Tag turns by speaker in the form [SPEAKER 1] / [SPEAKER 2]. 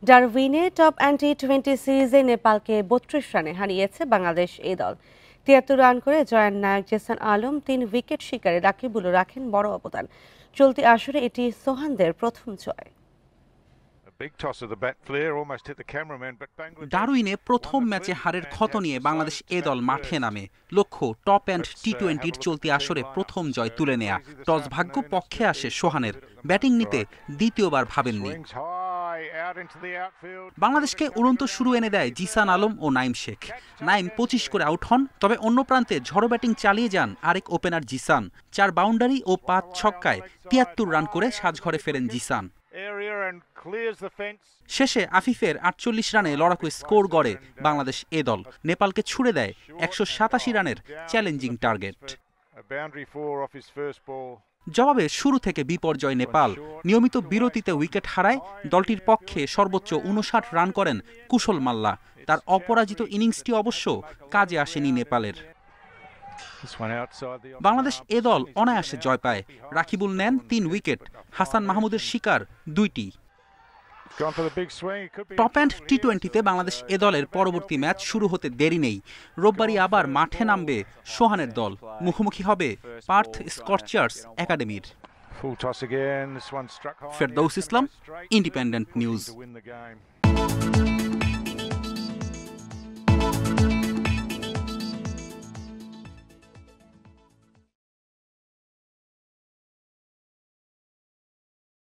[SPEAKER 1] ডারউইনে top টি-20 সিরিজে নেপালকে ৩২ রানে হারিয়েছে বাংলাদেশ এই দল। ৭৩ রান করে জয়ের নায়ক জেসান আলম ৩ উইকেট শিকারে রাকিবুলও রাখেন বড় অবদান। চলতি আসরে এটি সোহানদের প্রথম জয়।
[SPEAKER 2] ডারউইনে প্রথম ম্যাচে হারের ক্ষত নিয়ে বাংলাদেশ এ দল মাঠে নামে। লক্ষ্য টপ টি-20-র চলতি আসরে প্রথম জয় তুলে নেয়া। টস ভাগ্য পক্ষে আসে সোহানের। ব্যাটিং নিতে দ্বিতীয়বার ভাবেননি। বাংলাদেশকে উড়ন্ত শুরু এনে দেয় জিসান আলম ও নাইম শেখ। নাইম ২৫ করে আউট হন, তবে অন্য প্রান্তে ঝড়ো ব্যাটিং চালিয়ে যান আরেক ওপেনার জিসান। ৪ বাউন্ডারি ও ৫ ছক্কায় ৭৩ রান করে সাজঘরে ফেরেন জিসান। শেষে আফিফের ৪৮ রানে লড়াকু স্কোর গড়ে বাংলাদেশ এ দল। নেপালকে ছুড়ে দেয় ১৮৭ রানের চ্যালেঞ্জিং টার্গেট। জবাবে শুরু থেকে বিপর্যয় নেপাল। নিয়মিত বিরতিতে উইকেট হারায় দলটির পক্ষে সর্বোচ্চ ৫৯ রান করেন কুশল মাল্লা। তার অপরাজিত ইনিংসটি অবশ্য কাজে আসেনি নেপালের। বাংলাদেশ এ দল অনায়াসে জয় পায়। রাকিবুল নেন ৩ উইকেট, হাসান মাহমুদের শিকার ২টি। টপ টি-20-তে বাংলাদেশ এ দলের পরবর্তী ম্যাচ শুরু হতে দেরি নেই। রোববারই আবার মাঠে নামবে সোহানের দল। মুখোমুখি হবে পার্থ স্করচার্স একাডেমির। ফেরদৌস ইসলাম, ইন্ডিপেন্ডেন্ট নিউজ।